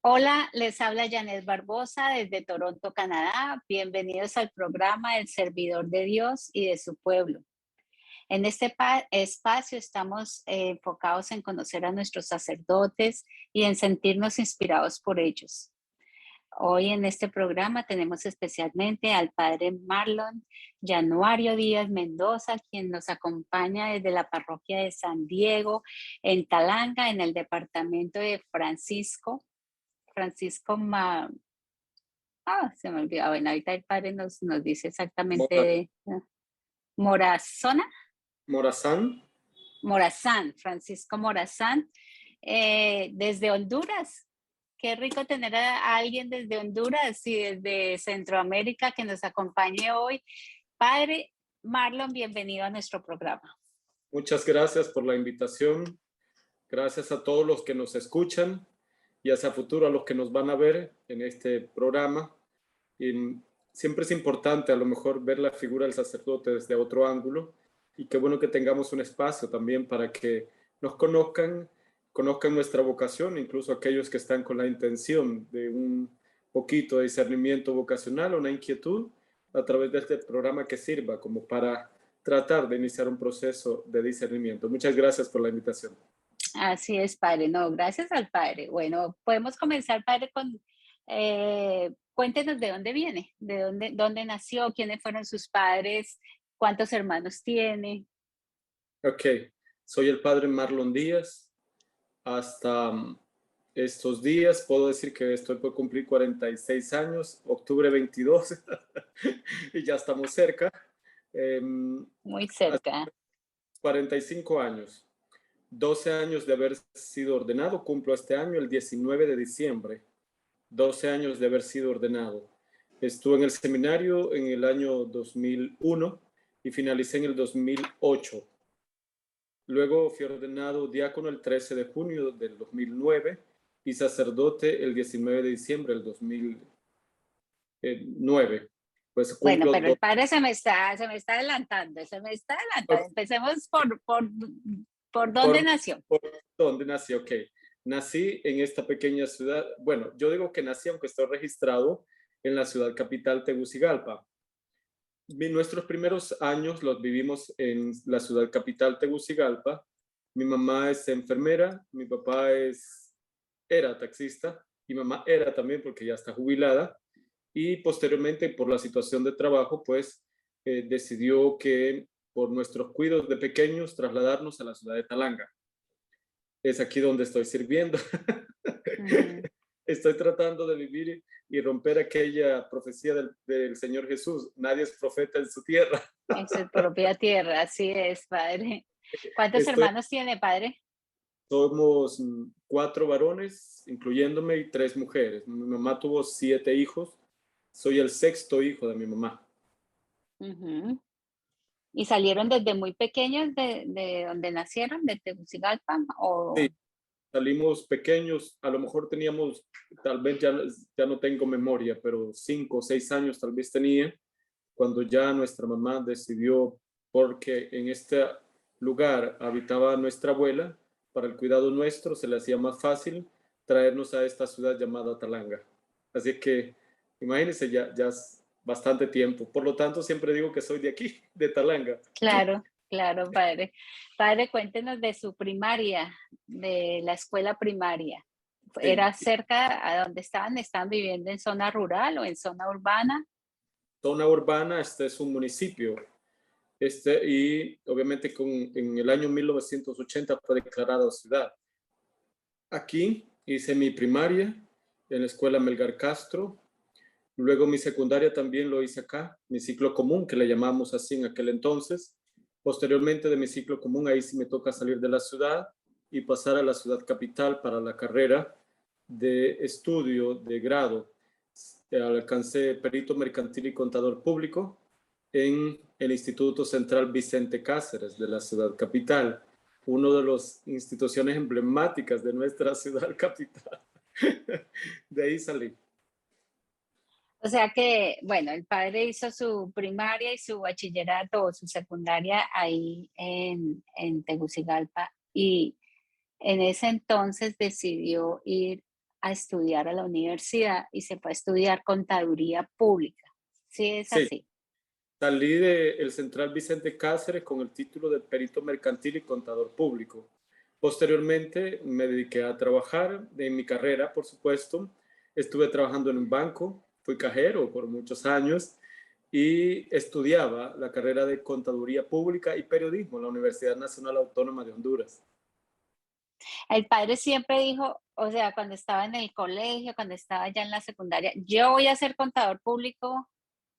Hola, les habla Janet Barbosa desde Toronto, Canadá. Bienvenidos al programa El Servidor de Dios y de su pueblo. En este espacio estamos enfocados en conocer a nuestros sacerdotes y en sentirnos inspirados por ellos. Hoy en este programa tenemos especialmente al padre Marlon Januario Díaz Mendoza, quien nos acompaña desde la parroquia de San Diego, en Talanga, en el departamento de Francisco se me olvidó. Bueno, ahorita el padre nos dice Mora- exactamente Morazona, Morazán. Morazán, Francisco Morazán, desde Honduras. Qué rico tener a alguien desde Honduras y desde Centroamérica que nos acompañe hoy. Padre Marlon, bienvenido a nuestro programa. Muchas gracias por la invitación. Gracias a todos los que nos escuchan y hacia futuro a los que nos van a ver en este programa. Y siempre es importante a lo mejor ver la figura del sacerdote desde otro ángulo, y qué bueno que tengamos un espacio también para que nos conozcan nuestra vocación, incluso aquellos que están con la intención de un poquito de discernimiento vocacional o una inquietud, a través de este programa que sirva como para tratar de iniciar un proceso de discernimiento. Muchas gracias por la invitación. Así es, padre. No, gracias al padre. Bueno, podemos comenzar, padre, con cuéntenos de dónde viene, dónde nació, quiénes fueron sus padres, cuántos hermanos tiene. Ok, soy el padre Marlon Díaz. Hasta estos días puedo decir que estoy por cumplir 46 años, octubre 22, y ya estamos cerca. Muy Hace cerca. 45 años, 12 años de haber sido ordenado, cumplo este año, el 19 de diciembre, 12 años de haber sido ordenado. Estuve en el seminario en el año 2001 y finalicé en el 2008. Luego fui ordenado diácono el 13 de junio del 2009 y sacerdote el 19 de diciembre del 2009. Pues Bueno, cumplo pero dos. el padre se me está adelantando, se me está adelantando. Empecemos por dónde ¿Por, nació. por dónde nací? Ok. Nací en esta pequeña ciudad. Bueno, yo digo que nací, aunque estoy registrado en la ciudad capital, Tegucigalpa. Nuestros primeros años los vivimos en la ciudad capital, Tegucigalpa. Mi mamá es enfermera, mi papá era taxista, mi mamá era también porque ya está jubilada, y posteriormente por la situación de trabajo, pues decidió que por nuestros cuidados de pequeños trasladarnos a la ciudad de Talanga. Es aquí donde estoy sirviendo. Ujú. Estoy tratando de vivir y romper aquella profecía del Señor Jesús. Nadie es profeta en su tierra. En su propia tierra, así es, padre. ¿Cuántos Estoy, hermanos tiene, padre? somos 4 varones, incluyéndome, y 3 mujeres. Mi mamá tuvo 7 hijos. Soy el sexto hijo de mi mamá. Ujú. ¿Y salieron desde muy pequeños de donde nacieron, de Tegucigalpa? Sí, O... salimos pequeños, a lo mejor teníamos, tal vez ya no tengo memoria, pero 5 o 6 años tal vez tenía, cuando ya nuestra mamá decidió, porque en este lugar habitaba nuestra abuela, para el cuidado nuestro se le hacía más fácil traernos a esta ciudad llamada Talanga. Así que imagínense, ya es bastante tiempo. Por lo tanto, siempre digo que soy de aquí, de Talanga. Claro, claro, padre. Padre, cuéntenos de su primaria, de la escuela primaria. Sí, ¿Era cerca a donde estaban? ¿Estaban viviendo en zona rural o en zona urbana? zona urbana, este es un municipio. Y obviamente en el año 1980 fue declarada ciudad. Aquí hice mi primaria en la escuela Melgar Castro. Luego mi secundaria también lo hice acá, mi ciclo común, que le llamamos así en aquel entonces. Posteriormente de mi ciclo común, ahí sí me toca salir de la ciudad y pasar a la ciudad capital para la carrera de estudio de grado. Alcancé perito mercantil y contador público en el Instituto Central Vicente Cáceres de la ciudad capital, una de las instituciones emblemáticas de nuestra ciudad capital. De ahí salí. O sea que, bueno, el padre hizo su primaria y su bachillerato o su secundaria ahí en Tegucigalpa y en ese entonces decidió ir. a estudiar a la universidad y se fue a estudiar contaduría pública. Sí, es Sí, así. salí del Central Vicente Cáceres con el título de perito mercantil y contador público. Posteriormente me dediqué a trabajar en mi carrera, por supuesto. Estuve trabajando en un banco, fui cajero por muchos años y estudiaba la carrera de contaduría pública y periodismo en la Universidad Nacional Autónoma de Honduras. El padre siempre dijo, o sea, cuando estaba en el colegio, cuando estaba ya en la secundaria, yo voy a ser contador público,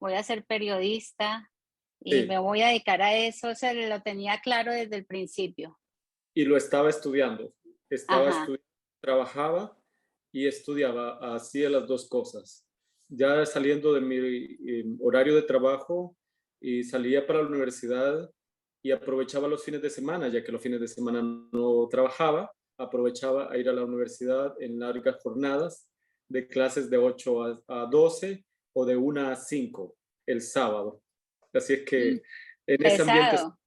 voy a ser periodista y me Sí, voy a dedicar a eso. Se lo tenía claro desde el principio. y lo estaba estudiando. Ajá. Trabajaba y estudiaba, hacía las dos cosas. Ya saliendo de mi horario de trabajo y salía para la universidad y aprovechaba los fines de semana, ya que los fines de semana no trabajaba, aprovechaba a ir a la universidad en largas jornadas de clases de 8 a 12 o de 1 a 5 el sábado. Así es Mm, que en ese ambiente pesado.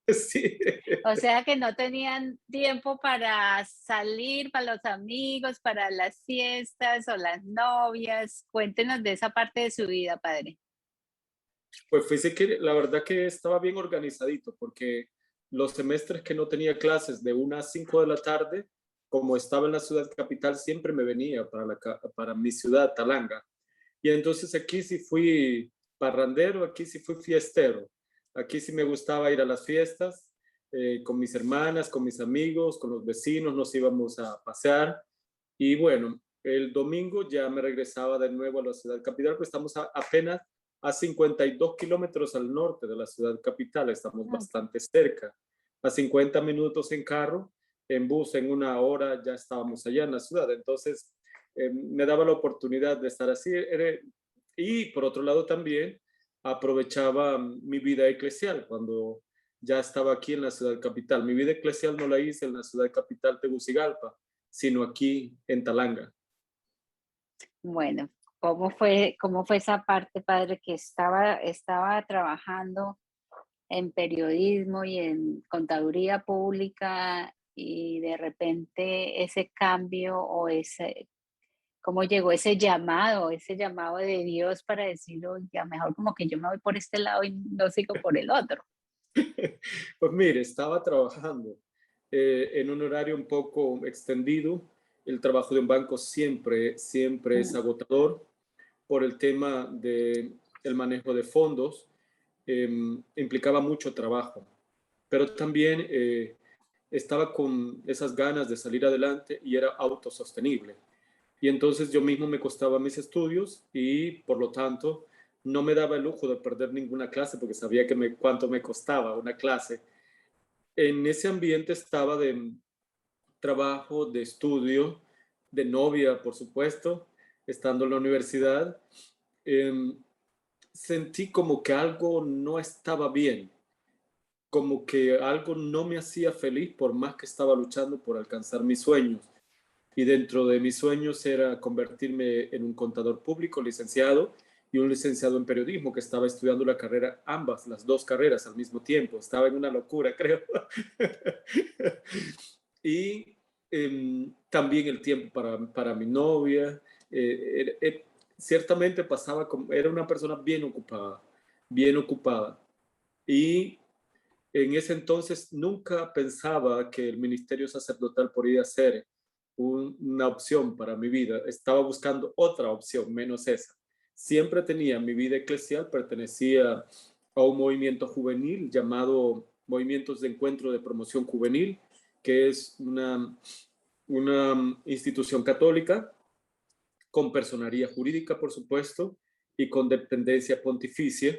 sí. O sea que no tenían tiempo para salir, para los amigos, para las fiestas o las novias. Cuéntenos de esa parte de su vida, padre. Pues fíjese que la verdad que estaba bien organizadito porque los semestres que no tenía clases de 1 a 5 de la tarde, como estaba en la ciudad capital, siempre me venía para mi ciudad, Talanga. Y entonces aquí sí fui parrandero, aquí sí fui fiestero. Aquí sí me gustaba ir a las fiestas con mis hermanas, con mis amigos, con los vecinos, nos íbamos a pasear. Y bueno, el domingo ya me regresaba de nuevo a la ciudad capital, pues estamos apenas a 52 kilómetros al norte de la ciudad capital, estamos Ah, bastante cerca. A 50 minutos en carro, en bus, en 1 hora ya estábamos allá en la ciudad. Entonces, me daba la oportunidad de estar así. Y por otro lado también aprovechaba mi vida eclesial cuando ya estaba aquí en la ciudad capital. Mi vida eclesial no la hice en la ciudad capital Tegucigalpa, sino aquí en Talanga. bueno, cómo fue esa parte, padre, que estaba trabajando en periodismo y en contaduría pública y de repente ese cambio o ese, cómo llegó ese llamado de Dios para decir, ya mejor como que yo me voy por este lado y no sigo por el otro? Pues mire, estaba trabajando en un horario un poco extendido. El trabajo de un banco siempre es Mm, agotador por el tema del manejo de fondos. Implicaba mucho trabajo, pero también estaba con esas ganas de salir adelante y era autosostenible. Y entonces yo mismo me costaba mis estudios y por lo tanto no me daba el lujo de perder ninguna clase porque sabía cuánto me costaba una clase. En ese ambiente estaba de trabajo, de estudio, de novia, por supuesto, estando en la universidad. Eh, Sentí como que algo no estaba bien, como que algo no me hacía feliz por más que estaba luchando por alcanzar mis sueños. Y dentro de mis sueños era convertirme en un contador público licenciado y un licenciado en periodismo que estaba estudiando la carrera, ambas, las dos carreras al mismo tiempo. Estaba en una locura, creo. Y también el tiempo para mi novia. Ciertamente pasaba como, era una persona bien ocupada, bien ocupada. Y en ese entonces nunca pensaba que el ministerio sacerdotal podría ser una opción para mi vida. Estaba buscando otra opción, menos esa. Siempre tenía mi vida eclesial, pertenecía a un movimiento juvenil llamado Movimientos de Encuentro de Promoción Juvenil, que es una institución católica con personería jurídica, por supuesto, y con dependencia pontificia.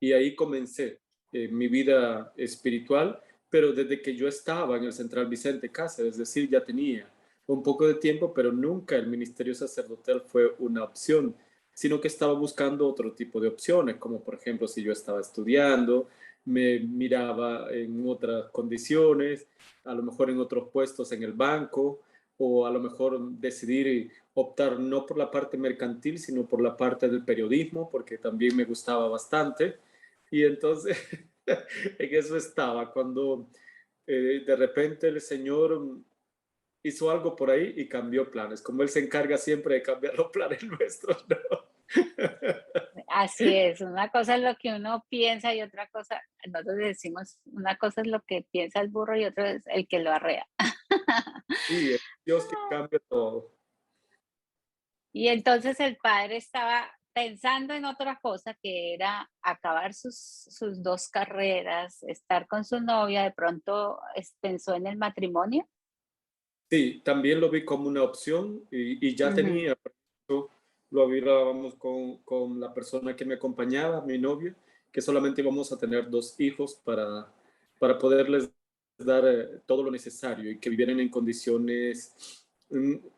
Y ahí comencé mi vida espiritual, pero desde que yo estaba en el Central Vicente Cáceres, es decir, ya tenía un poco de tiempo, pero nunca el ministerio sacerdotal fue una opción, sino que estaba buscando otro tipo de opciones, como por ejemplo si yo estaba estudiando, me miraba en otras condiciones, a lo mejor en otros puestos en el banco, o a lo mejor decidir optar no por la parte mercantil, sino por la parte del periodismo, porque también me gustaba bastante. Y entonces en eso estaba, cuando de repente el Señor hizo algo por ahí y cambió planes. Como él se encarga siempre de cambiar los planes nuestros, ¿no? Así es, una cosa es lo que uno piensa y otra cosa, nosotros decimos, una cosa es lo que piensa el burro y otra es el que lo arrea. Sí, es Dios que cambia todo. Y entonces el padre estaba pensando en otra cosa que era acabar sus dos carreras, estar con su novia, de pronto pensó en el matrimonio. Sí, también lo vi como una opción y ya Ujú. tenía, por eso lo hablábamos con la persona que me acompañaba, mi novia, que solamente íbamos a tener 2 hijos para poderles dar todo lo necesario y que vivieran en condiciones,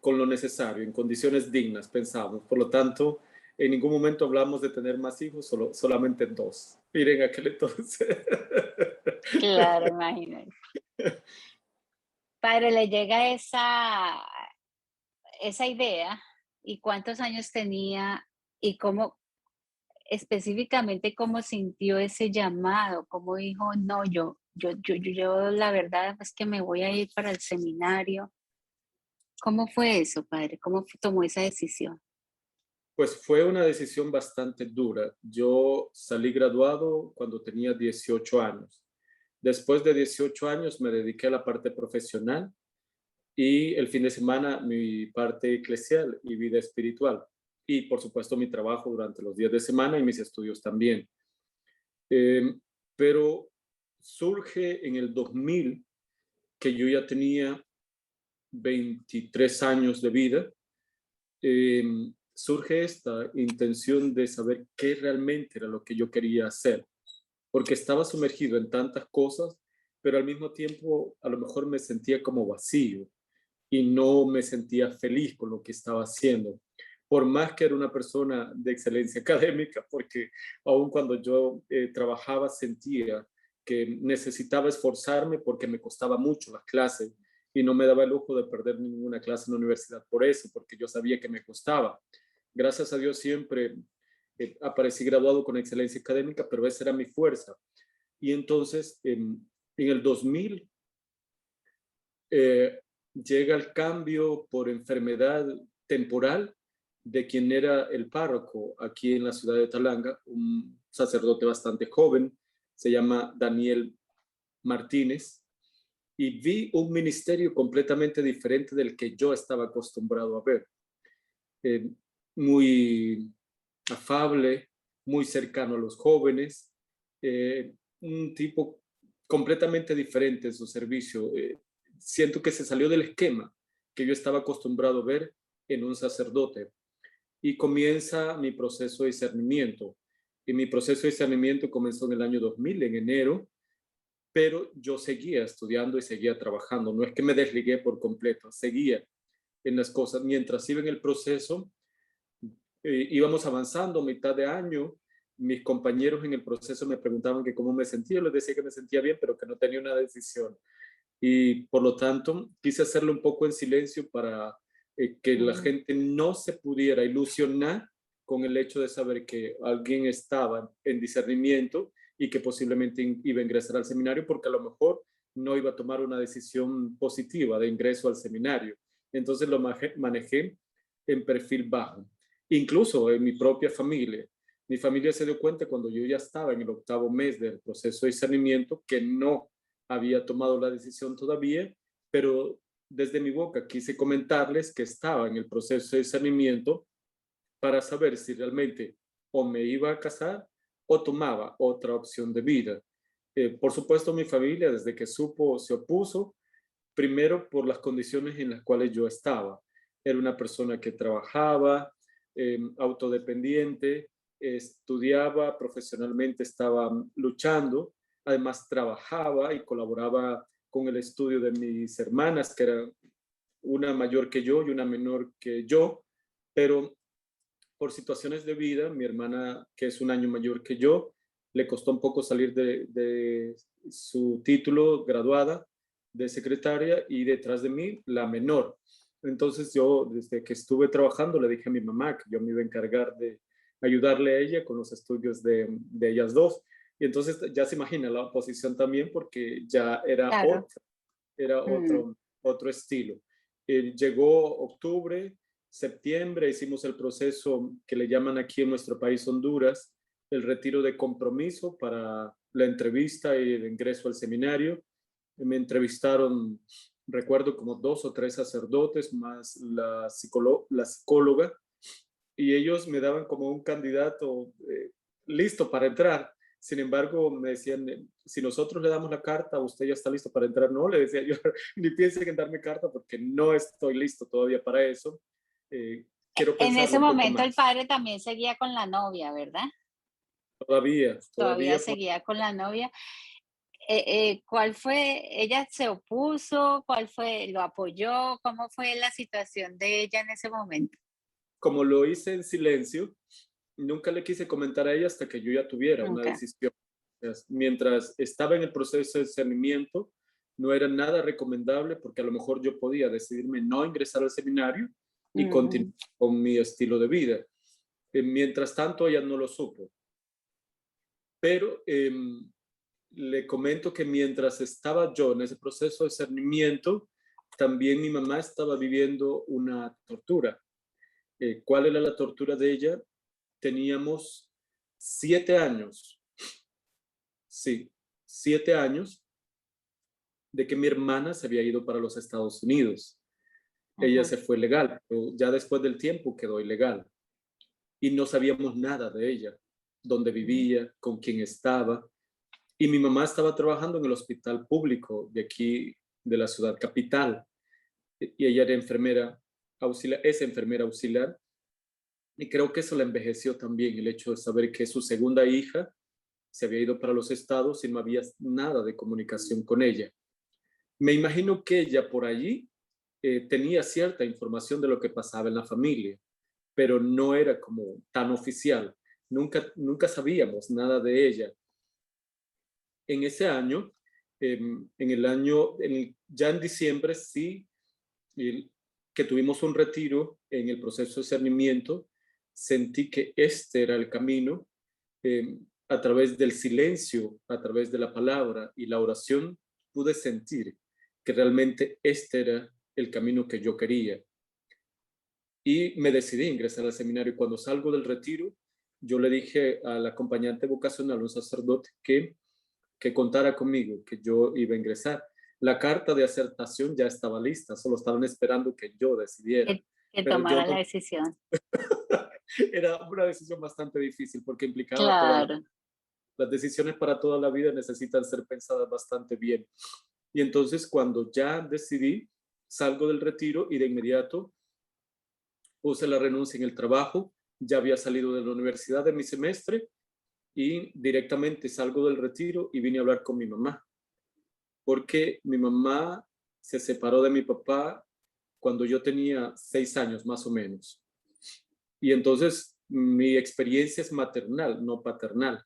con lo necesario, en condiciones dignas, pensamos. Por lo tanto, en ningún momento hablamos de tener más hijos, solamente 2. Miren, aquel entonces. Claro, imagínense. Padre, le llega esa idea y cuántos años tenía y cómo específicamente cómo sintió ese llamado, cómo dijo, no, yo la verdad es que me voy a ir para el seminario. ¿Cómo fue eso, padre? ¿Cómo tomó esa decisión? Pues fue una decisión bastante dura. Yo salí graduado cuando tenía 18 años. Después de 18 años me dediqué a la parte profesional y el fin de semana mi parte eclesial y vida espiritual. Y por supuesto mi trabajo durante los días de semana y mis estudios también. Eh, pero surge en el 2000 que yo ya tenía 23 años de vida. eh, Surge esta intención de saber qué realmente era lo que yo quería hacer, porque estaba sumergido en tantas cosas, pero al mismo tiempo a lo mejor me sentía como vacío y no me sentía feliz con lo que estaba haciendo. Por más que era una persona de excelencia académica, porque aun cuando yo trabajaba sentía que necesitaba esforzarme porque me costaba mucho las clases y no me daba el lujo de perder ninguna clase en la universidad por eso, porque yo sabía que me costaba. Gracias a Dios siempre aparecí graduado con excelencia académica, pero esa era mi fuerza. Y entonces, en el 2000, eh, llega el cambio por enfermedad temporal de quien era el párroco aquí en la ciudad de Talanga, un sacerdote bastante joven, se llama Daniel Martínez, y vi un ministerio completamente diferente del que yo estaba acostumbrado a ver. Eh, Muy afable, muy cercano a los jóvenes, un tipo completamente diferente en su servicio. Siento que se salió del esquema que yo estaba acostumbrado a ver en un sacerdote y comienza mi proceso de discernimiento. Y mi proceso de discernimiento comenzó en el año 2000, en enero, pero yo seguía estudiando y seguía trabajando. No es que me desligué por completo, seguía en las cosas. Mientras iba en el proceso, íbamos avanzando, mitad de año, mis compañeros en el proceso me preguntaban que cómo me sentía, yo les decía que me sentía bien, pero que no tenía una decisión. Y por lo tanto, quise hacerlo un poco en silencio para que la Ujú. gente no se pudiera ilusionar con el hecho de saber que alguien estaba en discernimiento y que posiblemente iba a ingresar al seminario, porque a lo mejor no iba a tomar una decisión positiva de ingreso al seminario. Entonces lo manejé en perfil bajo. Incluso en mi propia familia. Mi familia se dio cuenta cuando yo ya estaba en el 8º mes del proceso de discernimiento que no había tomado la decisión todavía, pero desde mi boca quise comentarles que estaba en el proceso de discernimiento para saber si realmente o me iba a casar o tomaba otra opción de vida. Por supuesto, mi familia, desde que supo, se opuso, primero por las condiciones en las cuales yo estaba. Era una persona que trabajaba, autodependiente, estudiaba profesionalmente, estaba luchando, además trabajaba y colaboraba con el estudio de mis hermanas, que era una mayor que yo y una menor que yo, pero por situaciones de vida, mi hermana, que es un año mayor que yo, le costó un poco salir de su título graduada de secretaria y detrás de mí la menor. Entonces yo, desde que estuve trabajando, le dije a mi mamá que yo me iba a encargar de ayudarle a ella con los estudios de ellas dos. Y entonces ya se imagina la oposición también porque ya era Claro. otro, era Mm. otro estilo. llegó octubre, septiembre, hicimos el proceso que le llaman aquí en nuestro país Honduras, el retiro de compromiso para la entrevista y el ingreso al seminario. Me entrevistaron, recuerdo, como 2 o 3 sacerdotes más la psicóloga, y ellos me daban como un candidato listo para entrar. Sin embargo, me decían, si nosotros le damos la carta, usted ya está listo para entrar. No, le decía yo, ni piensen en darme carta porque no estoy listo todavía para eso. Quiero En ese pensarlo un poco momento el más. padre también seguía con la novia, ¿verdad? Todavía Todavía, seguía con la novia. ¿Cuál fue? ¿Ella se opuso? ¿Cuál fue? ¿Lo apoyó? ¿Cómo fue la situación de ella en ese momento? como lo hice en silencio, nunca le quise comentar a ella hasta que yo ya tuviera una Nunca. decisión. Mientras estaba en el proceso de discernimiento, no era nada recomendable porque a lo mejor yo podía decidirme no ingresar al seminario y continuar Mm, con mi estilo de vida. Mientras tanto, ella no lo supo. Pero le comento que mientras estaba yo en ese proceso de discernimiento, también mi mamá estaba viviendo una tortura. ¿Cuál era la tortura de ella? Teníamos 7 años, sí, 7 años de que mi hermana se había ido para los Estados Unidos. Ella ujú, se fue legal, pero ya después del tiempo quedó ilegal y no sabíamos nada de ella, dónde ujú. vivía, con quién estaba. Y mi mamá estaba trabajando en el hospital público de aquí, de la ciudad capital, y ella era enfermera auxiliar, es enfermera auxiliar. Y creo que eso la envejeció también, el hecho de saber que su segunda hija se había ido para los estados y no había nada de comunicación con ella. Me imagino que ella por allí tenía cierta información de lo que pasaba en la familia, pero no era como tan oficial. Nunca sabíamos nada de ella. En ese año, en el año, ya en diciembre, sí, que tuvimos un retiro en el proceso de discernimiento, sentí que este era el camino. A través del silencio, a través de la palabra y la oración, pude sentir que realmente este era el camino que yo quería. Y me decidí a ingresar al seminario. Cuando salgo del retiro, yo le dije al acompañante vocacional, un sacerdote, que contara conmigo, que yo iba a ingresar. La carta de aceptación ya estaba lista, solo estaban esperando que yo decidiera. Que Pero yo tomara la no, decisión. era una decisión bastante difícil porque implicaba toda la Claro. las decisiones para toda la vida necesitan ser pensadas bastante bien. Y entonces cuando ya decidí, salgo del retiro y de inmediato puse la renuncia en el trabajo, ya había salido de la universidad de mi semestre y directamente salgo del retiro y vine a hablar con mi mamá, porque mi mamá se separó de mi papá cuando yo tenía 6 años más o menos. Y entonces mi experiencia es maternal, no paternal.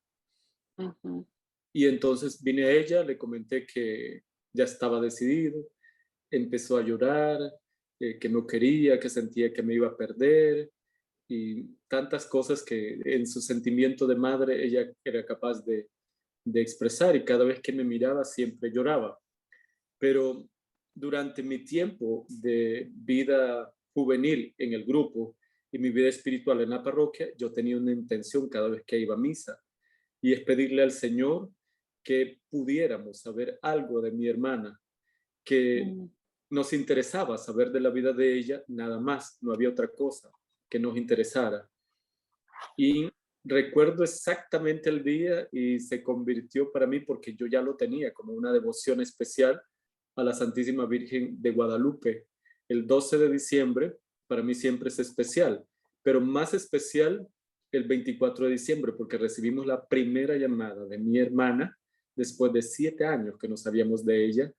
Ujú. Y entonces vine a ella, le comenté que ya estaba decidido, empezó a llorar, que no quería, que sentía que me iba a perder y tantas cosas que en su sentimiento de madre ella era capaz de expresar y cada vez que me miraba siempre lloraba. Pero durante mi tiempo de vida juvenil en el grupo y mi vida espiritual en la parroquia, yo tenía una intención cada vez que iba a misa y es pedirle al Señor que pudiéramos saber algo de mi hermana, que Mm. nos interesaba saber de la vida de ella, nada más, no había otra cosa que nos interesara. Y recuerdo exactamente el día y se convirtió para mí porque yo ya lo tenía como una devoción especial a la Santísima Virgen de Guadalupe. El 12 de diciembre para mí siempre es especial, pero más especial el 24 de diciembre porque recibimos la primera llamada de mi hermana después de 7 años que no sabíamos de ella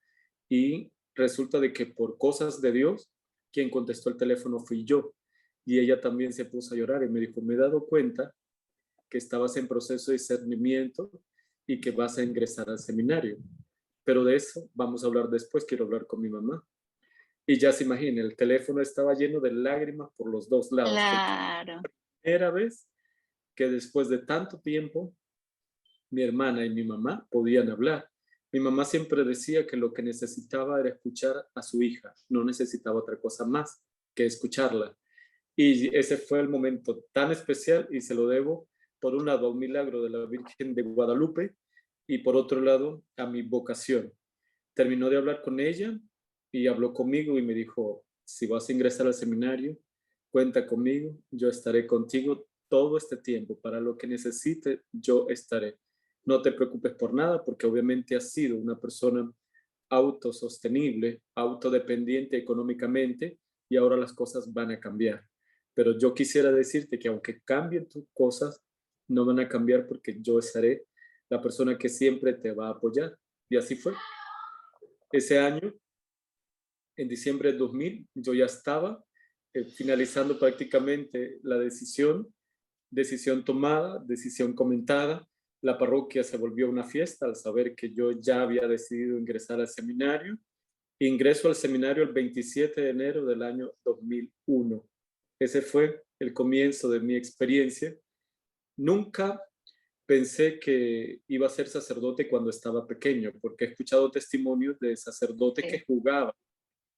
y resulta de que por cosas de Dios, quien contestó el teléfono fui yo y ella también se puso a llorar y me dijo, me he dado cuenta que estabas en proceso de discernimiento y que vas a ingresar al seminario. Pero de eso vamos a hablar después, quiero hablar con mi mamá. Y ya se imagina, el teléfono estaba lleno de lágrimas por los dos lados, porque Claro. era vez que después de tanto tiempo mi hermana y mi mamá podían hablar. Mi mamá siempre decía que lo que necesitaba era escuchar a su hija, no necesitaba otra cosa más que escucharla. Y ese fue el momento tan especial y se lo debo, por un lado, a un milagro de la Virgen de Guadalupe y por otro lado, a mi vocación. Terminó de hablar con ella y habló conmigo y me dijo, si vas a ingresar al seminario, cuenta conmigo, yo estaré contigo todo este tiempo, para lo que necesite, yo estaré. No te preocupes por nada, porque obviamente has sido una persona autosostenible, autodependiente económicamente, y ahora las cosas van a cambiar. Pero yo quisiera decirte que aunque cambien tus cosas, no van a cambiar porque yo seré la persona que siempre te va a apoyar. Y así fue. Ese año, en diciembre de 2000, yo ya estaba finalizando prácticamente la decisión tomada, decisión comentada. La parroquia se volvió una fiesta al saber que yo ya había decidido ingresar al seminario. Ingreso al seminario el 27 de enero del año 2001. Ese fue el comienzo de mi experiencia. Nunca pensé que iba a ser sacerdote cuando estaba pequeño, porque he escuchado testimonios de sacerdotes que Sí. jugaban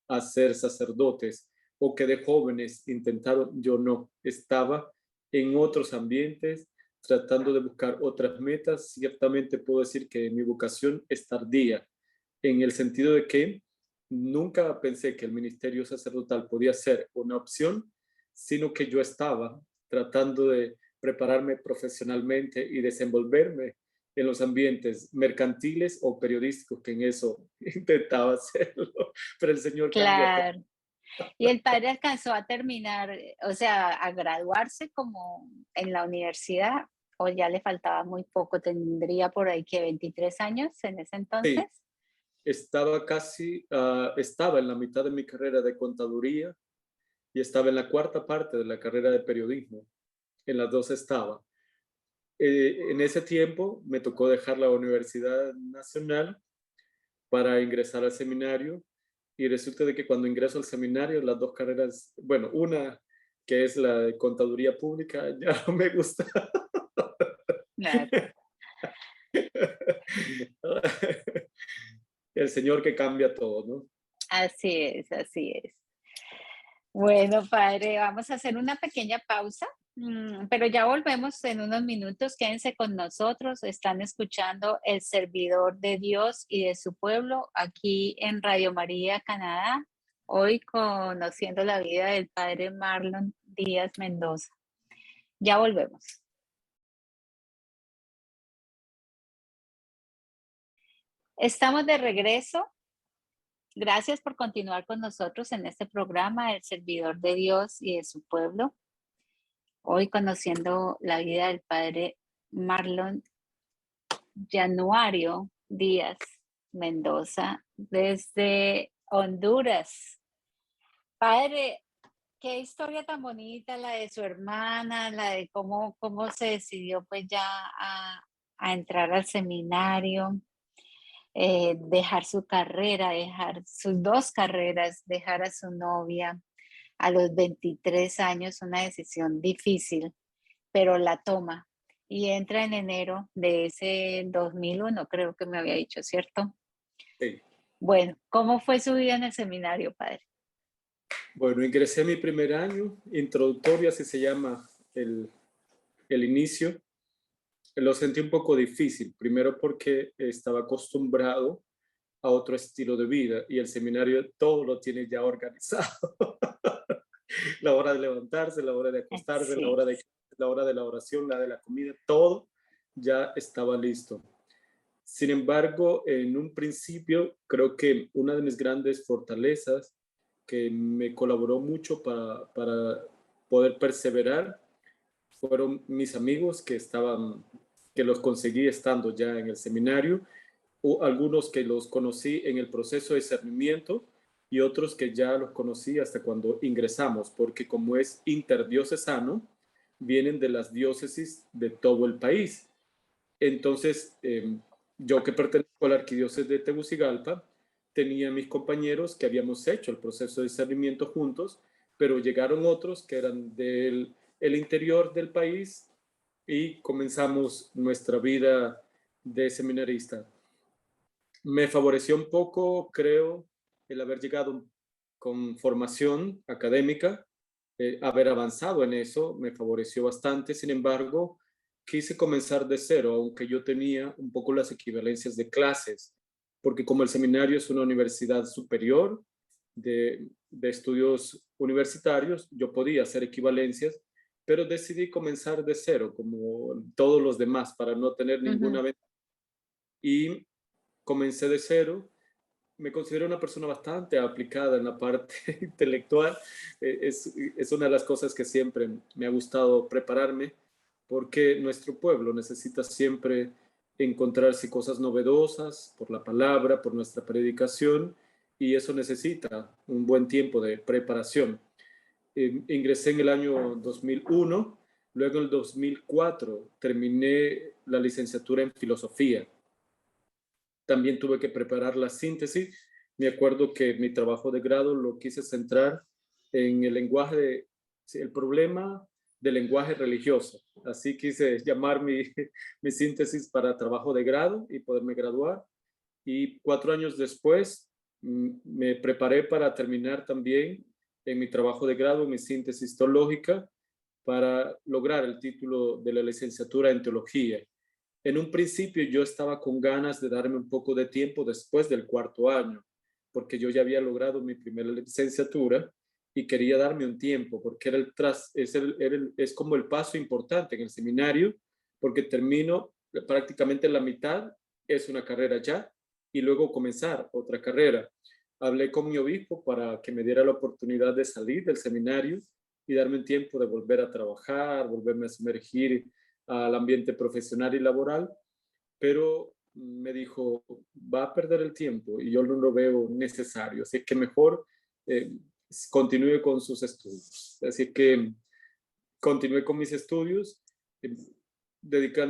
a ser sacerdotes o que de jóvenes intentaron. Yo no, estaba en otros ambientes tratando de buscar otras metas. Ciertamente puedo decir que mi vocación es tardía, en el sentido de que nunca pensé que el ministerio sacerdotal podía ser una opción, sino que yo estaba tratando de prepararme profesionalmente y desenvolverme en los ambientes mercantiles o periodísticos, que en eso intentaba hacerlo, pero el Señor cambia todo. Claro. Y el padre alcanzó a terminar, o sea, a graduarse como en la universidad, o ya le faltaba muy poco, tendría por ahí que 23 años en ese entonces. Sí, estaba en la mitad de mi carrera de contaduría y estaba en la cuarta parte de la carrera de periodismo. En las dos estaba. En ese tiempo me tocó dejar la Universidad Nacional para ingresar al seminario y resulta de que cuando ingreso al seminario las dos carreras, bueno, una que es la de contaduría pública, ya no me gusta. Claro, El Señor que cambia todo, ¿no? así es, así es. Bueno, padre, vamos a hacer una pequeña pausa, pero ya volvemos en unos minutos. Quédense con nosotros. Están escuchando El Servidor de Dios y de su pueblo aquí en Radio María, Canadá. Hoy conociendo la vida del padre Marlon Díaz Mendoza. Ya volvemos. Estamos de regreso. Gracias por continuar con nosotros en este programa, El Servidor de Dios y de su pueblo. Hoy conociendo la vida del padre Marlon Januario Díaz Mendoza desde Honduras. Padre, qué historia tan bonita la de su hermana, la de cómo se decidió pues ya a entrar al seminario, dejar su carrera, dejar sus dos carreras, dejar a su novia a los 23 años, una decisión difícil, pero la toma y entra en enero de ese 2001, creo que me había dicho, ¿cierto? Sí. Bueno, ¿cómo fue su vida en el seminario, padre? Bueno, ingresé mi primer año, introductorio, así se llama el inicio. Lo sentí un poco difícil, primero porque estaba acostumbrado a otro estilo de vida y el seminario todo lo tiene ya organizado. La hora de levantarse, la hora de acostarse, Sí, la hora de la oración, la de la comida, todo ya estaba listo. Sin embargo, en un principio, creo que una de mis grandes fortalezas que me colaboró mucho para poder perseverar fueron mis amigos que los conseguí estando ya en el seminario, o algunos que los conocí en el proceso de discernimiento y otros que ya los conocí hasta cuando ingresamos, porque como es interdiocesano, vienen de las diócesis de todo el país. Entonces, yo que pertenezco a la arquidiócesis de Tegucigalpa, tenía mis compañeros que habíamos hecho el proceso de discernimiento juntos, pero llegaron otros que eran del el interior del país y comenzamos nuestra vida de seminarista. Me favoreció un poco, creo, el haber llegado con formación académica, haber avanzado en eso, me favoreció bastante. Sin embargo, quise comenzar de cero, aunque yo tenía un poco las equivalencias de clases, porque como el seminario es una universidad superior de estudios universitarios, yo podía hacer equivalencias, pero decidí comenzar de cero, como todos los demás, para no tener ninguna Ujú. ventaja. Y comencé de cero. Me considero una persona bastante aplicada en la parte intelectual. Es una de las cosas que siempre me ha gustado prepararme, porque nuestro pueblo necesita siempre encontrarse cosas novedosas por la palabra, por nuestra predicación, y eso necesita un buen tiempo de preparación. Ingresé en el año 2001, luego en el 2004 terminé la licenciatura en filosofía. También tuve que preparar la síntesis. Me acuerdo que mi trabajo de grado lo quise centrar en el lenguaje, sí, el problema del lenguaje religioso. Así quise llamar mi síntesis para trabajo de grado y poderme graduar. Y 4 años después me preparé para terminar también en mi trabajo de grado, mi síntesis teológica, para lograr el título de la licenciatura en teología. En un principio yo estaba con ganas de darme un poco de tiempo después del 4 año, porque yo ya había logrado mi primera licenciatura y quería darme un tiempo, porque es como el paso importante en el seminario, porque termino prácticamente la mitad, es una carrera ya, y luego comenzar otra carrera. Hablé con mi obispo para que me diera la oportunidad de salir del seminario y darme un tiempo de volver a trabajar, volverme a sumergir al ambiente profesional y laboral, pero me dijo, va a perder el tiempo y yo no lo veo necesario, así que mejor eh, continúe con sus estudios. Así que continué con mis estudios, eh,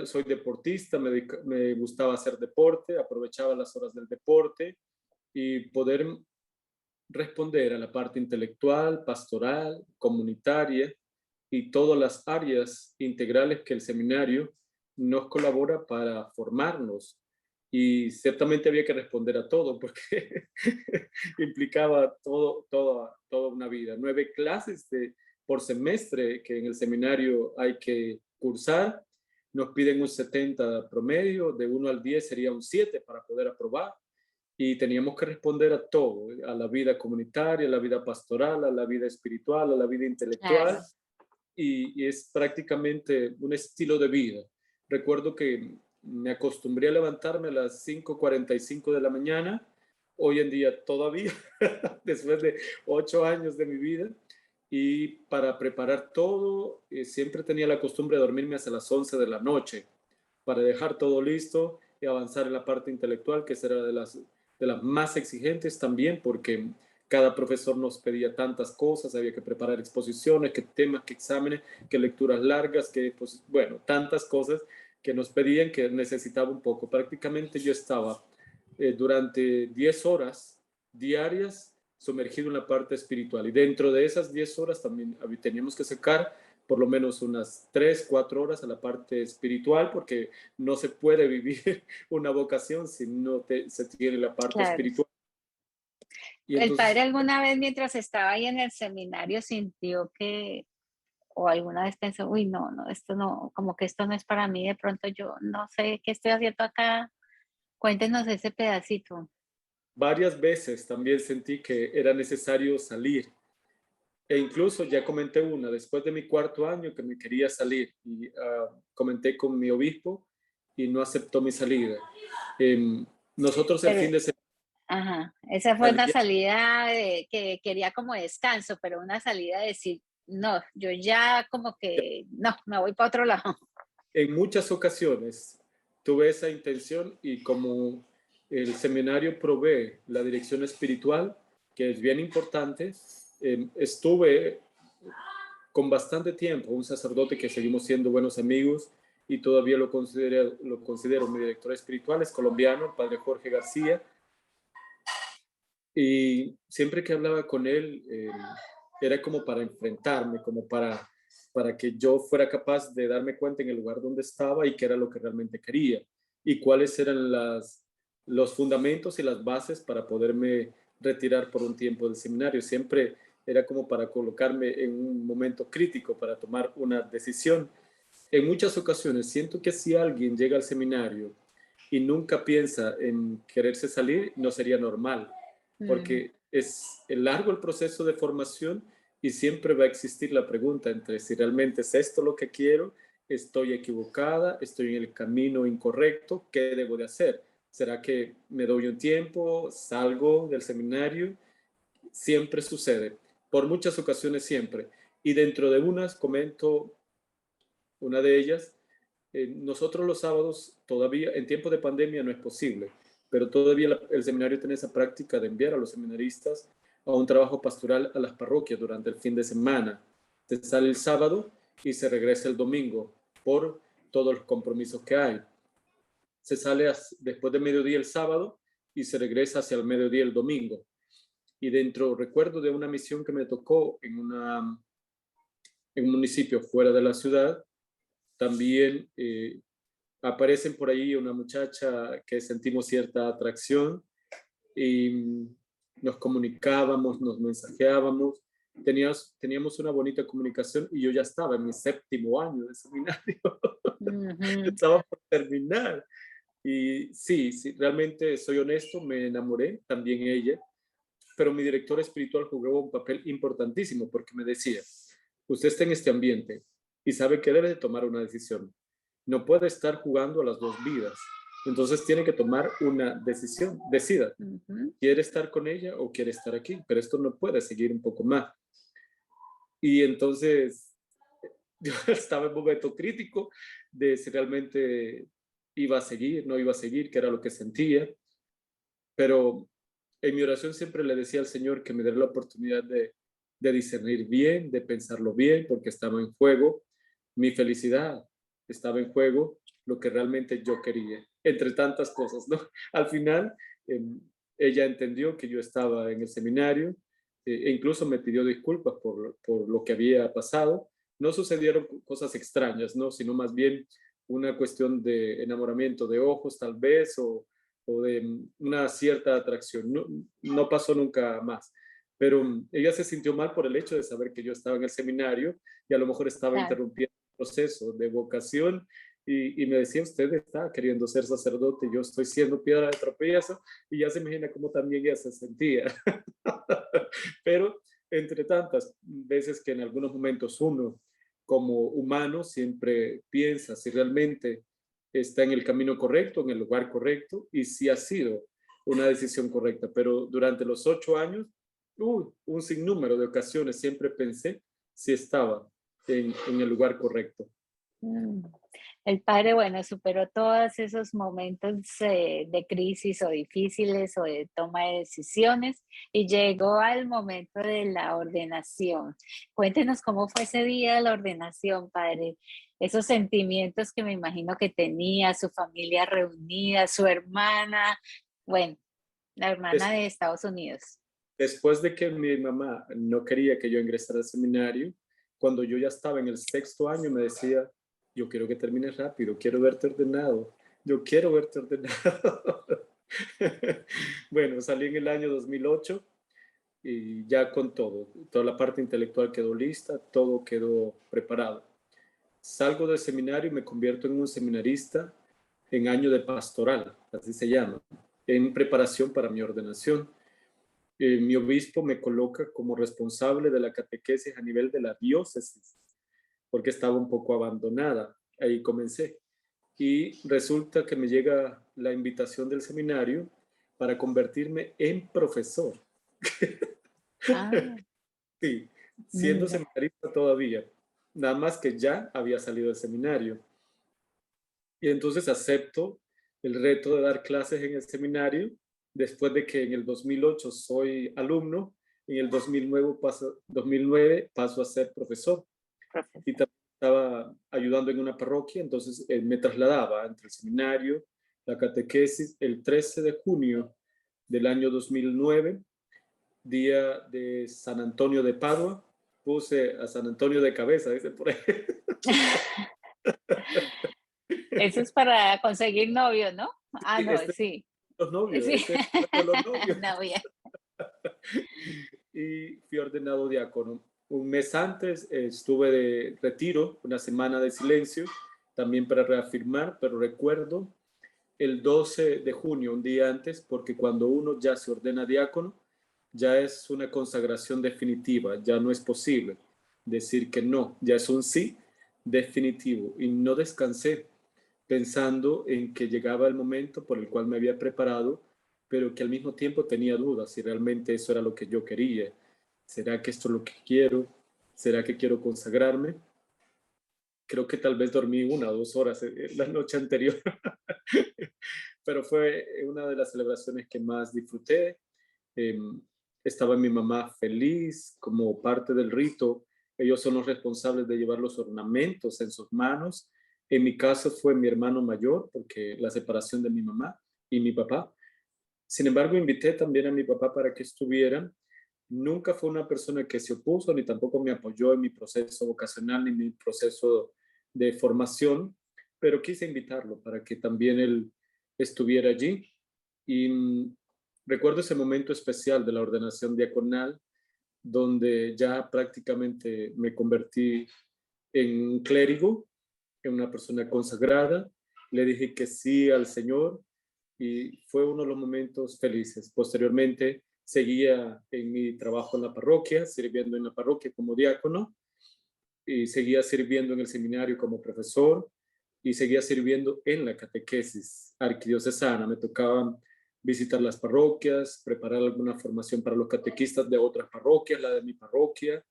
soy deportista, me gustaba hacer deporte, aprovechaba las horas del deporte y poder responder a la parte intelectual, pastoral, comunitaria y todas las áreas integrales que el seminario nos colabora para formarnos. Y ciertamente había que responder a todo porque implicaba toda una vida. 9 clases por semestre que en el seminario hay que cursar. Nos piden un 70 promedio, de 1 al 10 sería un 7 para poder aprobar y teníamos que responder a todo, a la vida comunitaria, a la vida pastoral, a la vida espiritual, a la vida intelectual, Claro. y es prácticamente un estilo de vida. Recuerdo que me acostumbré a levantarme a las 5:45 de la mañana, hoy en día todavía, después de 8 años de mi vida, y para preparar todo, siempre tenía la costumbre de dormirme hasta las 11 de la noche, para dejar todo listo y avanzar en la parte intelectual, que será de las más exigentes también, porque cada profesor nos pedía tantas cosas, había que preparar exposiciones, que temas, que exámenes, que lecturas largas, que, pues, bueno, tantas cosas que nos pedían que necesitaba un poco. Prácticamente yo estaba durante 10 horas diarias sumergido en la parte espiritual y dentro de esas 10 horas también teníamos que sacar por lo menos unas 3, 4 horas a la parte espiritual, porque no se puede vivir una vocación si no se tiene la parte Claro. espiritual. Y ¿El padre entonces alguna vez mientras estaba ahí en el seminario sintió que, o alguna vez pensó, uy, no, no, esto no, como que esto no es para mí, de pronto yo no sé qué estoy haciendo acá? Cuéntenos ese pedacito. varias veces también sentí que era necesario salir. E incluso ya comenté una, después de mi 4 año que me quería salir y comenté con mi obispo y no aceptó mi salida. Nosotros el fin Pero, de semana ajá, esa fue una salía salida de, que quería como descanso, pero una salida de decir, no, yo ya como que, no, me voy para otro lado. en muchas ocasiones tuve esa intención y como el seminario provee la dirección espiritual, que es bien importante, estuve con bastante tiempo, un sacerdote que seguimos siendo buenos amigos y todavía lo considero mi director espiritual, es colombiano, el padre Jorge García, y siempre que hablaba con él era como para enfrentarme, como para que yo fuera capaz de darme cuenta en el lugar donde estaba y qué era lo que realmente quería y cuáles eran los fundamentos y las bases para poderme retirar por un tiempo del seminario. Siempre era como para colocarme en un momento crítico para tomar una decisión. En muchas ocasiones siento que si alguien llega al seminario y nunca piensa en quererse salir, no sería normal, porque es largo el proceso de formación y siempre va a existir la pregunta entre si realmente es esto lo que quiero, estoy equivocada, estoy en el camino incorrecto, ¿qué debo de hacer? ¿Será que me doy un tiempo, salgo del seminario? Siempre sucede, por muchas ocasiones siempre. Y dentro de unas comento una de ellas. Nosotros los sábados todavía, en tiempo de pandemia no es posible, pero todavía el seminario tiene esa práctica de enviar a los seminaristas a un trabajo pastoral a las parroquias durante el fin de semana. Se sale el sábado y se regresa el domingo por todos los compromisos que hay. Se sale después de mediodía el sábado y se regresa hacia el mediodía el domingo. Y recuerdo de una misión que me tocó en un municipio fuera de la ciudad, también aparecen por ahí una muchacha que sentimos cierta atracción y nos comunicábamos, nos mensajeábamos, teníamos una bonita comunicación y yo ya estaba en mi 7º año de seminario. Estaba por terminar. Y sí, realmente soy honesto, me enamoré, también ella, pero mi director espiritual jugó un papel importantísimo porque me decía, usted está en este ambiente y sabe que debe de tomar una decisión. No puede estar jugando a las dos vidas. Entonces tiene que tomar una decisión. Decida, ¿quiere estar con ella o quiere estar aquí? Pero esto no puede seguir un poco más. Y entonces yo estaba en un momento crítico de si realmente iba a seguir, no iba a seguir, qué era lo que sentía. Pero en mi oración siempre le decía al Señor que me diera la oportunidad de discernir bien, de pensarlo bien, porque estaba en juego mi felicidad, estaba en juego lo que realmente yo quería, entre tantas cosas, ¿no? Al final, ella entendió que yo estaba en el seminario e incluso me pidió disculpas por lo que había pasado. No sucedieron cosas extrañas, ¿no? Sino más bien una cuestión de enamoramiento de ojos, tal vez, o de una cierta atracción. No pasó nunca más. Pero ella se sintió mal por el hecho de saber que yo estaba en el seminario y a lo mejor estaba interrumpiendo el proceso de vocación y me decía, usted está queriendo ser sacerdote, yo estoy siendo piedra de tropiezo, y ya se imagina cómo también ella se sentía. Pero entre tantas veces que en algunos momentos uno como humano siempre piensa si realmente está en el camino correcto, en el lugar correcto, y si ha sido una decisión correcta. Pero durante los 8 años, un sinnúmero de ocasiones siempre pensé si estaba en el lugar correcto. El padre, bueno, superó todos esos momentos de crisis o difíciles o de toma de decisiones y llegó al momento de la ordenación. Cuéntenos cómo fue ese día de la ordenación, padre. Esos sentimientos que me imagino que tenía, su familia reunida, su hermana, bueno, la hermana de Estados Unidos. Después de que mi mamá no quería que yo ingresara al seminario, cuando yo ya estaba en el 6º año, me decía, yo quiero que termines rápido, quiero verte ordenado, yo quiero verte ordenado. Bueno, salí en el año 2008 y ya con todo, toda la parte intelectual quedó lista, todo quedó preparado. Salgo del seminario y me convierto en un seminarista en año de pastoral, así se llama, en preparación para mi ordenación. Mi obispo me coloca como responsable de la catequesis a nivel de la diócesis, porque estaba un poco abandonada. Ahí comencé. Y resulta que me llega la invitación del seminario para convertirme en profesor. Sí, siendo seminarista todavía, nada más que ya había salido del seminario. Y entonces acepto el reto de dar clases en el seminario, después de que en el 2008 soy alumno, en el 2009 paso a ser profesor. Y también estaba ayudando en una parroquia, entonces me trasladaba entre el seminario, la catequesis. El 13 de junio del año 2009, día de San Antonio de Padua, puse a San Antonio de cabeza, dice por ahí. Eso es para conseguir novio, ¿no? Ah, no, sí. los novios, Sí. ese es el de los novios. No, bien. Y fui ordenado diácono. Un mes antes estuve de retiro, una semana de silencio, también para reafirmar, pero recuerdo el 12 de junio, un día antes, porque cuando uno ya se ordena diácono, ya es una consagración definitiva, ya no es posible decir que no, ya es un sí definitivo. Y no descansé pensando en que llegaba el momento por el cual me había preparado, pero que al mismo tiempo tenía dudas si realmente eso era lo que yo quería. ¿Será que esto es lo que quiero? ¿Será que quiero consagrarme? Creo que tal vez dormí 1 o 2 horas la noche anterior, pero fue una de las celebraciones que más disfruté. Eh, Estaba mi mamá feliz como parte del rito. Ellos son los responsables de llevar los ornamentos en sus manos. En mi caso fue mi hermano mayor, porque la separación de mi mamá y mi papá. Sin embargo, invité también a mi papá para que estuvieran. Nunca fue una persona que se opuso, ni tampoco me apoyó en mi proceso vocacional, ni mi proceso de formación, pero quise invitarlo para que también él estuviera allí. Y recuerdo ese momento especial de la ordenación diaconal, donde ya prácticamente me convertí en un clérigo, en una persona consagrada. Le dije que sí al Señor y fue uno de los momentos felices. Posteriormente seguía en mi trabajo en la parroquia, sirviendo en la parroquia como diácono, y seguía sirviendo en el seminario como profesor y seguía sirviendo en la catequesis arquidiocesana. Me tocaba visitar las parroquias, preparar alguna formación para los catequistas de otras parroquias, la de mi parroquia,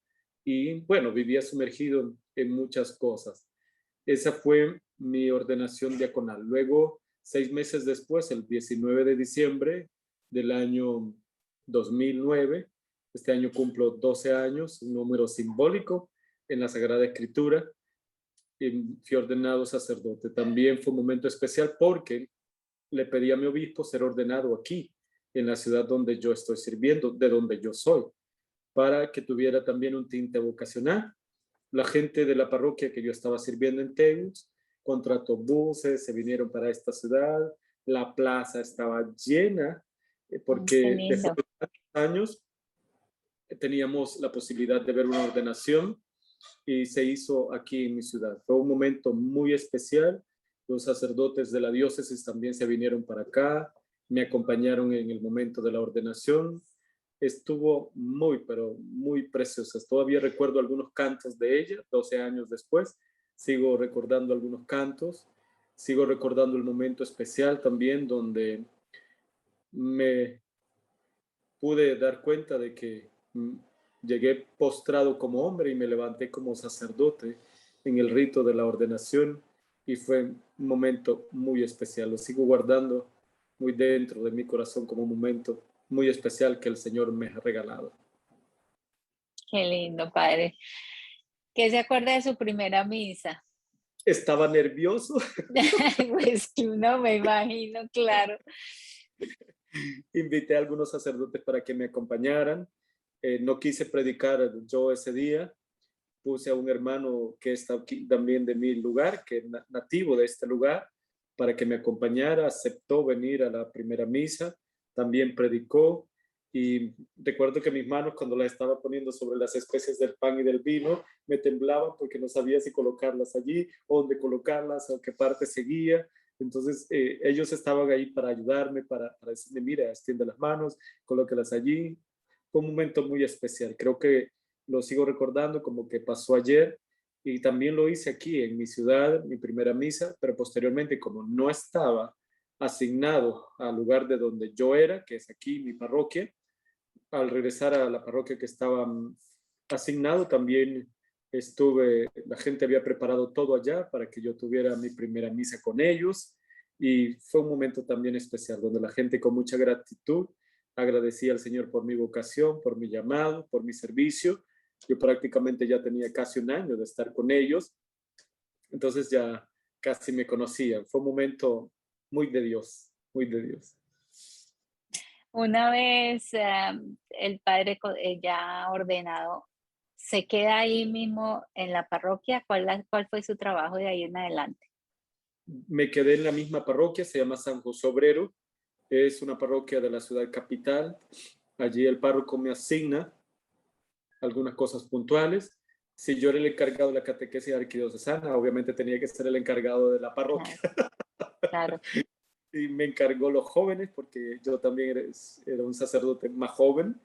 y bueno, vivía sumergido en muchas cosas. Esa fue mi ordenación diaconal. Luego, 6 meses después, el 19 de diciembre del año 2009, este año cumplo 12 años, un número simbólico en la Sagrada Escritura, y fui ordenado sacerdote. También fue un momento especial porque le pedí a mi obispo ser ordenado aquí, en la ciudad donde yo estoy sirviendo, de donde yo soy, para que tuviera también un tinte vocacional. La gente de la parroquia que yo estaba sirviendo en Tegus contrató buses, se vinieron para esta ciudad, la plaza estaba llena, Qué porque después lindo. de años teníamos la posibilidad de ver una ordenación y se hizo aquí en mi ciudad. Fue un momento muy especial. Los sacerdotes de la diócesis también se vinieron para acá, me acompañaron en el momento de la ordenación. Estuvo muy, pero muy preciosa. Todavía recuerdo algunos cantos de ella, 12 años después. Sigo recordando algunos cantos. Sigo recordando el momento especial también donde me pude dar cuenta de que llegué postrado como hombre y me levanté como sacerdote en el rito de la ordenación y fue un momento muy especial. Lo sigo guardando muy dentro de mi corazón como un momento muy especial que el Señor me ha regalado. Qué lindo, padre. ¿Qué se acuerda de su primera misa? Estaba nervioso, Pues que no me imagino, claro. invité a algunos sacerdotes para que me acompañaran. No quise predicar yo ese día, puse a un hermano que está aquí también de mi lugar, que es nativo de este lugar, para que me acompañara, aceptó venir a la primera misa, también predicó y recuerdo que mis manos cuando las estaba poniendo sobre las especies del pan y del vino me temblaban porque no sabía si colocarlas allí, o dónde colocarlas, o qué parte seguía. Entonces ellos estaban ahí para ayudarme, para decirme, mira, extiende las manos, colócalas allí. Fue un momento muy especial. Creo que lo sigo recordando como que pasó ayer y también lo hice aquí en mi ciudad, mi primera misa, pero posteriormente como no estaba asignado al lugar de donde yo era, que es aquí mi parroquia, al regresar a la parroquia que estaba asignado también estuve, la gente había preparado todo allá para que yo tuviera mi primera misa con ellos y fue un momento también especial donde la gente con mucha gratitud agradecía al Señor por mi vocación, por mi llamado, por mi servicio. Yo prácticamente ya tenía casi un año de estar con ellos, entonces ya casi me conocían. Fue un momento muy de Dios, muy de Dios. Una vez el padre ya ordenado, ¿se queda ahí mismo en la parroquia? ¿Cuál fue su trabajo de ahí en adelante? Me quedé en la misma parroquia, se llama San José Obrero, Es una parroquia de la ciudad capital. Allí el párroco me asigna algunas cosas puntuales. Si yo era el encargado de la catequesis arquidiocesana, obviamente tenía que ser el encargado de la parroquia. Claro, claro. Y me encargó los jóvenes, porque yo también era un sacerdote más joven.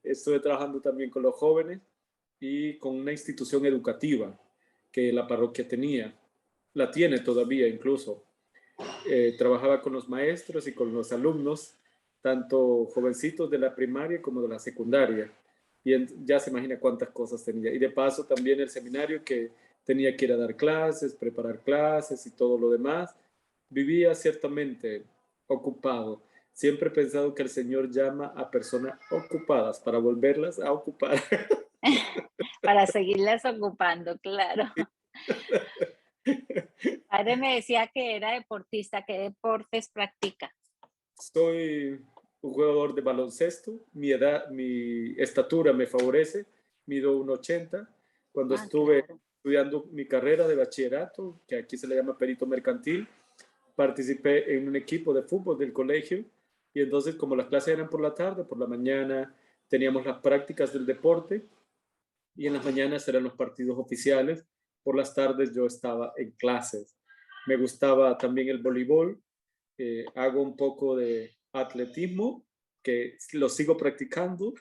Estuve trabajando también con los jóvenes y con una institución educativa que la parroquia tenía. La tiene todavía incluso. Trabajaba con los maestros y con los alumnos, tanto jovencitos de la primaria como de la secundaria. Y ya se imagina cuántas cosas tenía. Y de paso también el seminario, que tenía que ir a dar clases, preparar clases y todo lo demás. Vivía ciertamente ocupado. Siempre he pensado que el Señor llama a personas ocupadas para volverlas a ocupar. Para seguirlas ocupando, claro. Padre me decía que era deportista. ¿Qué deportes practica? Soy un jugador de baloncesto. Mi estatura me favorece. Mido 1,80. Cuando Ah, estuve claro. estudiando mi carrera de bachillerato, que aquí se le llama perito mercantil, participé en un equipo de fútbol del colegio. Y entonces, como las clases eran por la tarde, por la mañana teníamos las prácticas del deporte y en las mañanas eran los partidos oficiales. Por las tardes yo estaba en clases. Me gustaba también el voleibol. Hago un poco de atletismo, que lo sigo practicando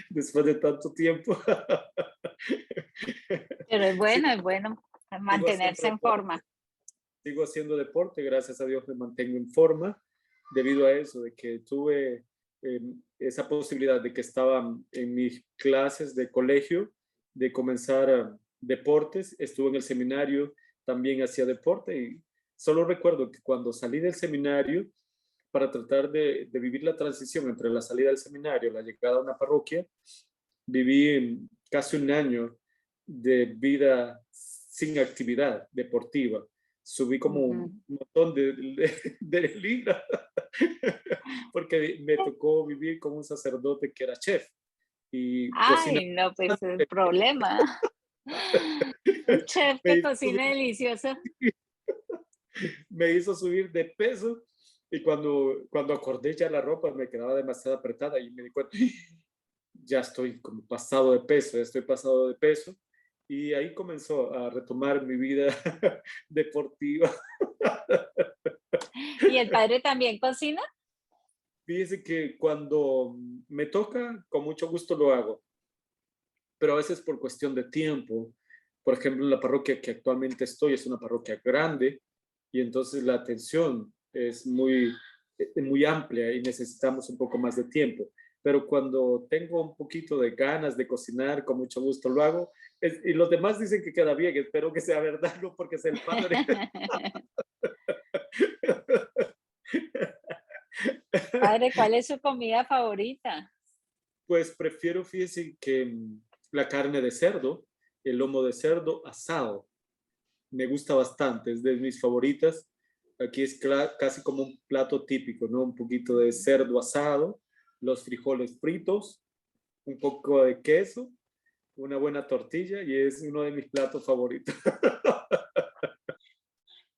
después de tanto tiempo. Pero Sí, es bueno sigo haciendo mantenerse en deporte, forma. sigo haciendo deporte, gracias a Dios me mantengo en forma, debido a eso, de que tuve esa posibilidad de que estaba en mis clases de colegio, de comenzar deportes. Estuve en el seminario, también hacía deporte, y solo recuerdo que cuando salí del seminario, para tratar de vivir la transición entre la salida del seminario y la llegada a una parroquia, viví casi un año de vida sin actividad deportiva. Subí como Ujú. un montón de libras, porque me tocó vivir con un sacerdote que era chef y cocina. Ay, no, pues el problema. Un chef Me que hizo cocine subir, delicioso. me hizo subir de peso, y cuando acordé ya la ropa me quedaba demasiado apretada y me di cuenta, ya estoy como pasado de peso, ya estoy pasado de peso. Y ahí comenzó a retomar mi vida deportiva. ¿Y el padre también cocina? Fíjese que cuando me toca, con mucho gusto lo hago, pero a veces por cuestión de tiempo. Por ejemplo, en la parroquia que actualmente estoy es una parroquia grande, y entonces la atención es muy amplia y necesitamos un poco más de tiempo. Pero cuando tengo un poquito de ganas de cocinar, con mucho gusto lo hago. Y los demás dicen que queda bien, espero que sea verdad, no porque sea el padre. Padre, ¿cuál es su comida favorita? Pues prefiero, fíjese, que la carne de cerdo, el lomo de cerdo asado. Me gusta bastante, es de mis favoritas. Aquí es casi como un plato típico, ¿no? Un poquito de cerdo asado, los frijoles fritos, un poco de queso, una buena tortilla, y es uno de mis platos favoritos.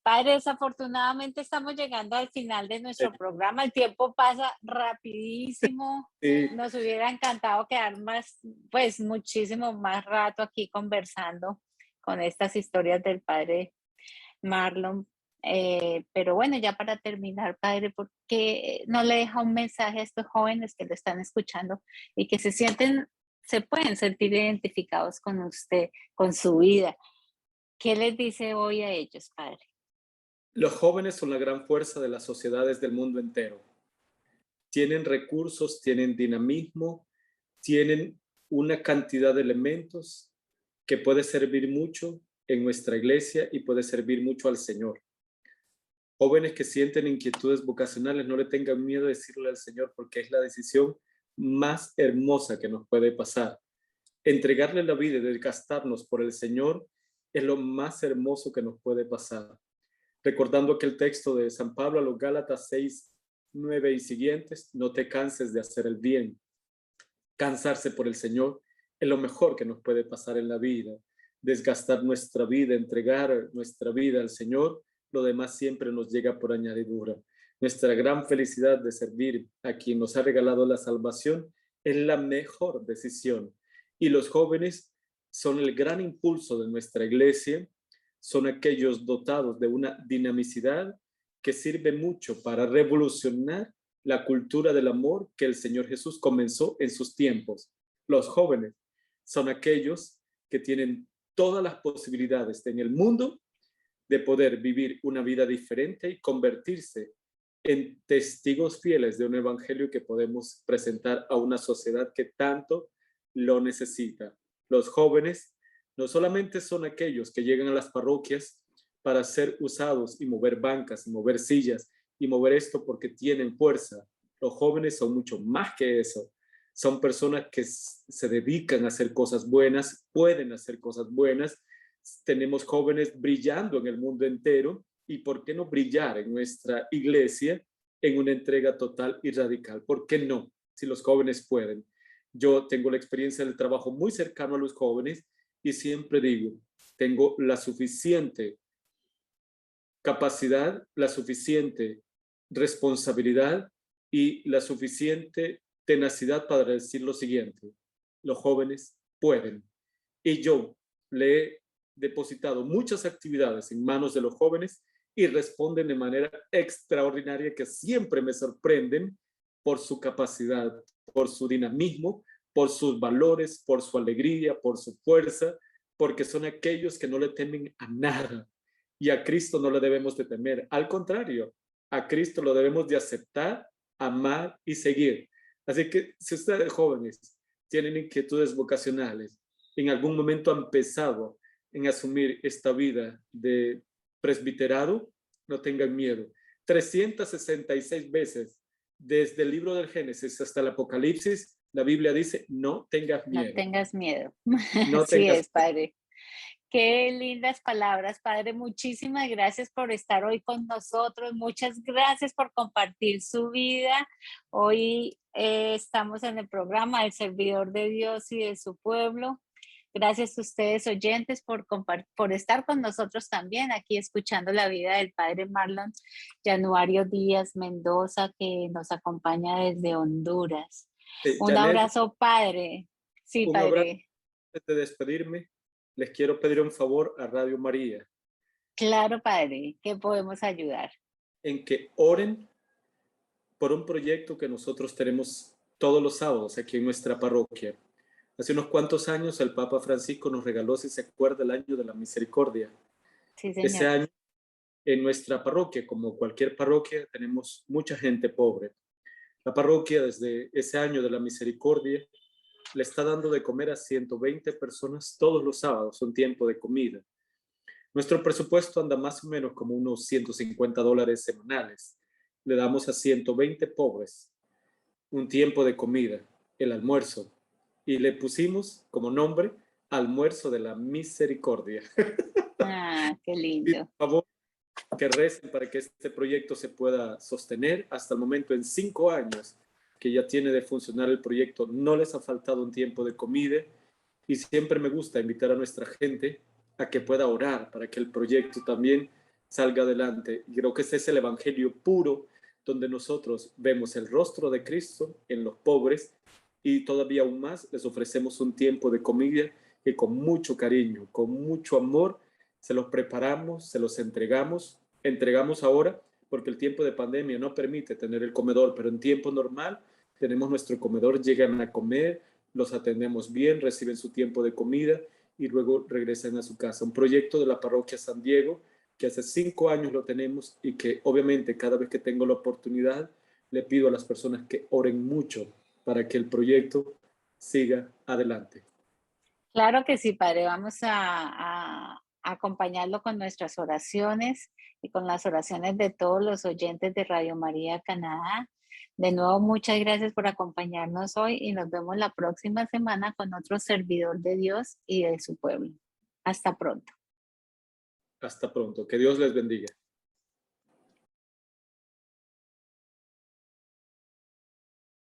Padre, desafortunadamente estamos llegando al final de nuestro programa. El tiempo pasa rapidísimo. Sí, Nos hubiera encantado quedar más, pues muchísimo más rato aquí conversando con estas historias del padre Marlon. Pero bueno, ya para terminar, padre, ¿por qué no le deja un mensaje a estos jóvenes que lo están escuchando y que se pueden sentir identificados con usted, con su vida? ¿Qué les dice hoy a ellos, padre? los jóvenes son la gran fuerza de las sociedades del mundo entero. Tienen recursos, tienen dinamismo, tienen una cantidad de elementos que puede servir mucho en nuestra iglesia y puede servir mucho al Señor. Jóvenes que sienten inquietudes vocacionales, no le tengan miedo de decirle al Señor, porque es la decisión más hermosa que nos puede pasar. Entregarle la vida y desgastarnos por el Señor es lo más hermoso que nos puede pasar. Recordando aquel texto de San Pablo a los Gálatas 6:9 y siguientes: no te canses de hacer el bien. Cansarse por el Señor es lo mejor que nos puede pasar en la vida. Desgastar nuestra vida, entregar nuestra vida al Señor, lo demás siempre nos llega por añadidura. Nuestra gran felicidad de servir a quien nos ha regalado la salvación es la mejor decisión. Y los jóvenes son el gran impulso de nuestra iglesia, son aquellos dotados de una dinamicidad que sirve mucho para revolucionar la cultura del amor que el Señor Jesús comenzó en sus tiempos. Los jóvenes son aquellos que tienen todas las posibilidades en el mundo de poder vivir una vida diferente y convertirse en testigos fieles de un evangelio que podemos presentar a una sociedad que tanto lo necesita. Los jóvenes no solamente son aquellos que llegan a las parroquias para ser usados y mover bancas y mover sillas y mover esto porque tienen fuerza. Los jóvenes son mucho más que eso. Son personas que se dedican a hacer cosas buenas, pueden hacer cosas buenas. Tenemos jóvenes brillando en el mundo entero, y ¿por qué no brillar en nuestra iglesia en una entrega total y radical? ¿Por qué no? Si los jóvenes pueden. Yo tengo la experiencia del trabajo muy cercano a los jóvenes y siempre digo, tengo la suficiente capacidad, la suficiente responsabilidad y la suficiente tenacidad para decir lo siguiente: los jóvenes pueden. Y yo le he depositado muchas actividades en manos de los jóvenes y responden de manera extraordinaria, que siempre me sorprenden por su capacidad, por su dinamismo, por sus valores, por su alegría, por su fuerza, porque son aquellos que no le temen a nada. Y a Cristo no le debemos de temer. Al contrario, a Cristo lo debemos de aceptar, amar y seguir. Así que si ustedes jóvenes tienen inquietudes vocacionales, en algún momento han pensado en asumir esta vida de presbiterado, no tengan miedo. 366 veces, desde el libro del Génesis hasta el Apocalipsis, la Biblia dice, no tengas No miedo. tengas miedo. No Así tengas es, Padre. Qué lindas palabras, Padre. Muchísimas gracias por estar hoy con nosotros. Muchas gracias por compartir su vida. Hoy estamos en el programa El Servidor de Dios y de su pueblo. Gracias a ustedes, oyentes, por estar con nosotros también aquí escuchando la vida del Padre Marlon Januario Díaz Mendoza, que nos acompaña desde Honduras. Un Janet, abrazo, Padre. Sí, un abrazo. Padre. Antes de despedirme, les quiero pedir un favor a Radio María, Claro, Padre, que podemos ayudar. en que oren por un proyecto que nosotros tenemos todos los sábados aquí en nuestra parroquia. Hace unos cuantos años el Papa Francisco nos regaló, si se acuerda, el año de la misericordia. Sí, Ese señor. año en nuestra parroquia, como cualquier parroquia, tenemos mucha gente pobre. La parroquia desde ese año de la misericordia le está dando de comer a 120 personas todos los sábados, un tiempo de comida. Nuestro presupuesto anda más o menos como unos $150 semanales. Le damos a 120 pobres un tiempo de comida, el almuerzo, y le pusimos como nombre Almuerzo de la Misericordia. Ah, qué Y por lindo. favor, que recen para que este proyecto se pueda sostener. Hasta el momento, en 5 años que ya tiene de funcionar el proyecto, no les ha faltado un tiempo de comida, y siempre me gusta invitar a nuestra gente a que pueda orar para que el proyecto también salga adelante. Y creo que ese es el evangelio puro, donde nosotros vemos el rostro de Cristo en los pobres, y todavía aún más les ofrecemos un tiempo de comida que con mucho cariño, con mucho amor, se los preparamos, se los entregamos ahora, porque el tiempo de pandemia no permite tener el comedor, pero en tiempo normal tenemos nuestro comedor, llegan a comer, los atendemos bien, reciben su tiempo de comida y luego regresan a su casa. Un proyecto de la parroquia San Diego que hace 5 años lo tenemos, y que obviamente cada vez que tengo la oportunidad le pido a las personas que oren mucho para que el proyecto siga adelante. Claro que sí, Padre. Vamos a acompañarlo con nuestras oraciones y con las oraciones de todos los oyentes de Radio María Canadá. De nuevo, muchas gracias por acompañarnos hoy y nos vemos la próxima semana con otro servidor de Dios y de su pueblo. Hasta pronto. Hasta pronto. Que Dios les bendiga.